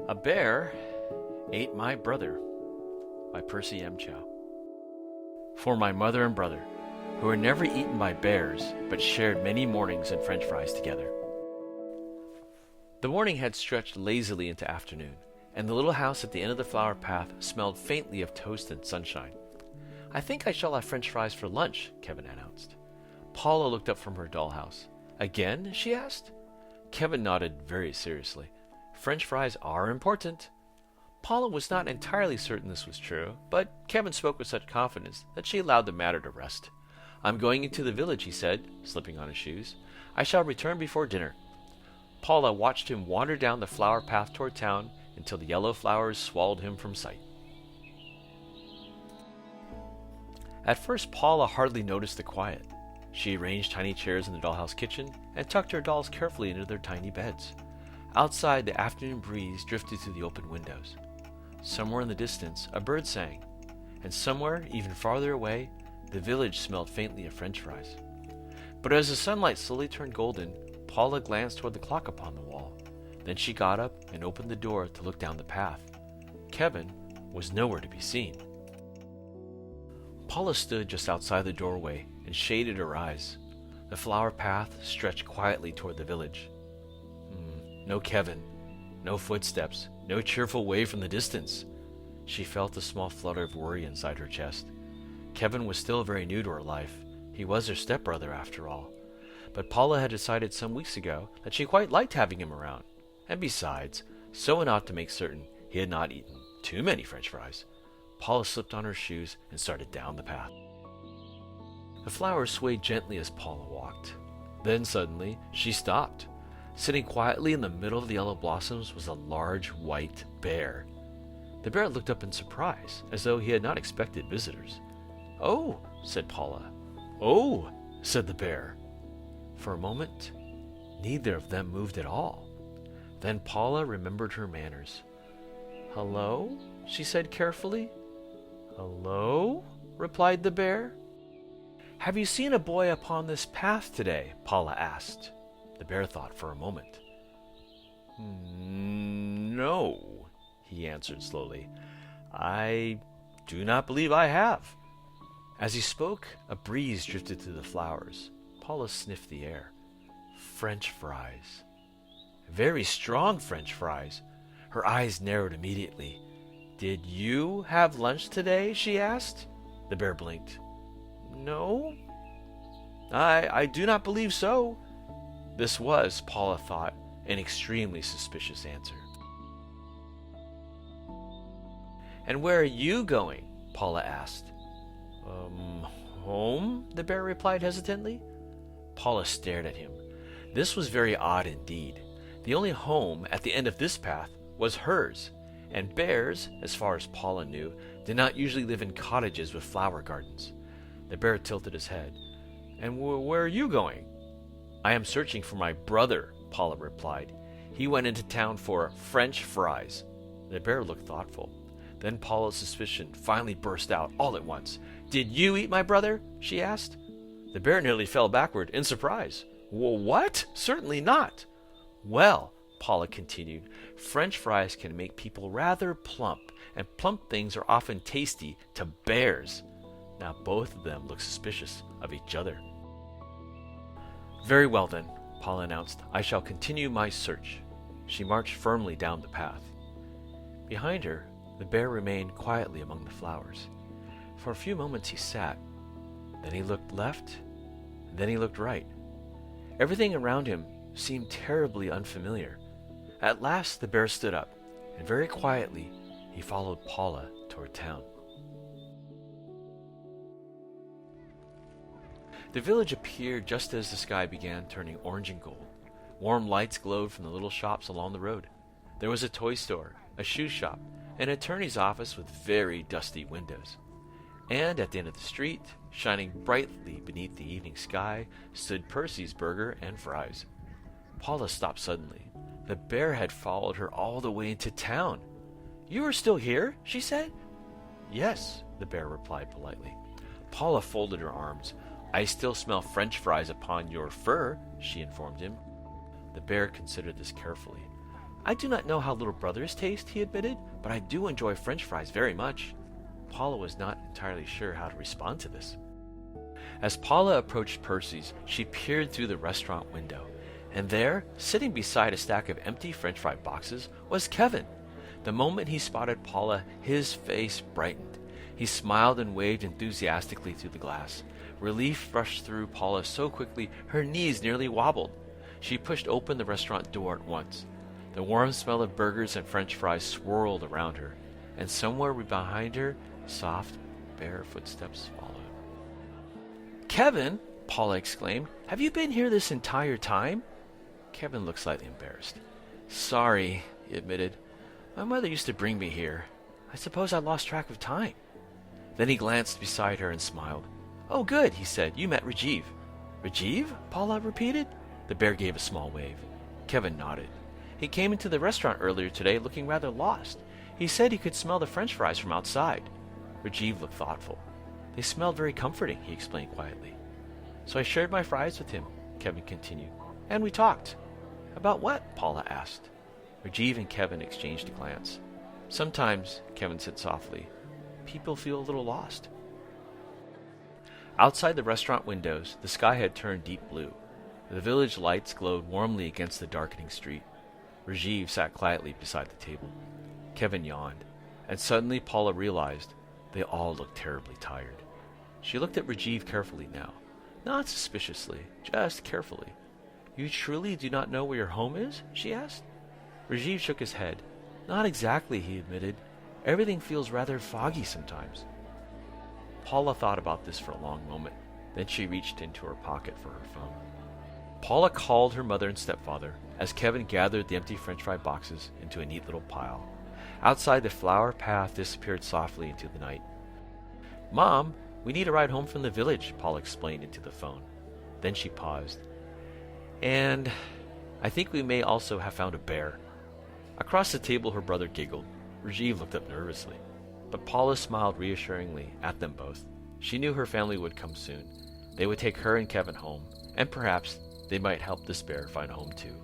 A Bear Ate My Brother by Percy M. Chow. For my mother and brother, who were never eaten by bears, but shared many mornings and French fries together. The morning had stretched lazily into afternoon, and the little house at the end of the flower path smelled faintly of toast and sunshine. I think I shall have French fries for lunch, Kevin announced. Paula looked up from her dollhouse. Again? She asked. Kevin nodded very seriously. French fries are important. Paula was not entirely certain this was true, but Kevin spoke with such confidence that she allowed the matter to rest. I'm going into the village, he said, slipping on his shoes. I shall return before dinner. Paula watched him wander down the flower path toward town until the yellow flowers swallowed him from sight. At first, Paula hardly noticed the quiet. She arranged tiny chairs in the dollhouse kitchen and tucked her dolls carefully into their tiny beds. Outside, the afternoon breeze drifted through the open windows. Somewhere in the distance, a bird sang, and somewhere, even farther away, the village smelled faintly of French fries. But as the sunlight slowly turned golden, Paula glanced toward the clock upon the wall. Then she got up and opened the door to look down the path. Kevin was nowhere to be seen. Paula stood just outside the doorway and shaded her eyes. The flower path stretched quietly toward the village. No Kevin, no footsteps, no cheerful wave from the distance. She felt a small flutter of worry inside her chest. Kevin was still very new to her life. He was her stepbrother, after all. But Paula had decided some weeks ago that she quite liked having him around. And besides, so enough to make certain he had not eaten too many French fries. Paula slipped on her shoes and started down the path. The flowers swayed gently as Paula walked. Then suddenly, she stopped. Sitting quietly in the middle of the yellow blossoms was a large white bear. The bear looked up in surprise, as though he had not expected visitors. "Oh," said Paula. "Oh," said the bear. For a moment, neither of them moved at all. Then Paula remembered her manners. "Hello?" she said carefully. "Hello?" replied the bear. "Have you seen a boy upon this path today?" Paula asked. The bear thought for a moment. "No," he answered slowly. "I do not believe I have." As he spoke, a breeze drifted through the flowers. Paula sniffed the air. French fries. Very strong French fries. Her eyes narrowed immediately. "Did you have lunch today?" she asked. The bear blinked. "No, I do not believe so." This was, Paula thought, an extremely suspicious answer. "And where are you going?" Paula asked. Home?" the bear replied hesitantly. Paula stared at him. This was very odd indeed. The only home at the end of this path was hers, and bears, as far as Paula knew, did not usually live in cottages with flower gardens. The bear tilted his head. "And where are you going?" "I am searching for my brother," Paula replied. "He went into town for French fries." The bear looked thoughtful. Then Paula's suspicion finally burst out all at once. "Did you eat my brother?" she asked. The bear nearly fell backward in surprise. "What? Certainly not." "Well," Paula continued, "French fries can make people rather plump, and plump things are often tasty to bears." Now both of them looked suspicious of each other. "Very well then," Paula announced. "I shall continue my search." She marched firmly down the path. Behind her, the bear remained quietly among the flowers. For a few moments he sat. Then he looked left, then he looked right. Everything around him seemed terribly unfamiliar. At last the bear stood up, and very quietly he followed Paula toward town. The village appeared just as the sky began turning orange and gold. Warm lights glowed from the little shops along the road. There was a toy store, a shoe shop, an attorney's office with very dusty windows. And at the end of the street, shining brightly beneath the evening sky, stood Percy's burger and fries. Paula stopped suddenly. The bear had followed her all the way into town. "You are still here?" she said. "Yes," the bear replied politely. Paula folded her arms. "I still smell French fries upon your fur," she informed him. The bear considered this carefully. I do not know how little brothers taste, he admitted, but I do enjoy French fries very much. Paula was not entirely sure how to respond to this. As Paula approached Percy's, she peered through the restaurant window, and there, sitting beside a stack of empty French fry boxes, was Kevin. The moment he spotted Paula, his face brightened. He smiled and waved enthusiastically through the glass. Relief rushed through Paula so quickly her knees nearly wobbled. She pushed open the restaurant door at once. The warm smell of burgers and French fries swirled around her, and somewhere behind her, soft, bare footsteps followed. "Kevin!" Paula exclaimed. "Have you been here this entire time?" Kevin looked slightly embarrassed. "Sorry," he admitted. "My mother used to bring me here. I suppose I lost track of time." Then he glanced beside her and smiled. "Oh, good," he said. "You met Rajiv." "Rajiv?" Paula repeated. The bear gave a small wave. Kevin nodded. "He came into the restaurant earlier today looking rather lost. He said he could smell the French fries from outside." Rajiv looked thoughtful. "They smelled very comforting," he explained quietly. "So I shared my fries with him," Kevin continued. "And we talked." "About what?" Paula asked. Rajiv and Kevin exchanged a glance. "Sometimes," Kevin said softly, "people feel a little lost." Outside the restaurant windows, the sky had turned deep blue. The village lights glowed warmly against the darkening street. Rajiv sat quietly beside the table. Kevin yawned, and suddenly Paula realized they all looked terribly tired. She looked at Rajiv carefully now. Not suspiciously, just carefully. "You truly do not know where your home is?" she asked. Rajiv shook his head. "Not exactly," he admitted. "Everything feels rather foggy sometimes." Paula thought about this for a long moment. Then she reached into her pocket for her phone. Paula called her mother and stepfather as Kevin gathered the empty French fry boxes into a neat little pile. Outside, the flower path disappeared softly into the night. "Mom, we need a ride home from the village," Paula explained into the phone. Then she paused. "And I think we may also have found a bear." Across the table, her brother giggled. Rajiv looked up nervously. But Paula smiled reassuringly at them both. She knew her family would come soon. They would take her and Kevin home, and perhaps they might help this bear find a home too.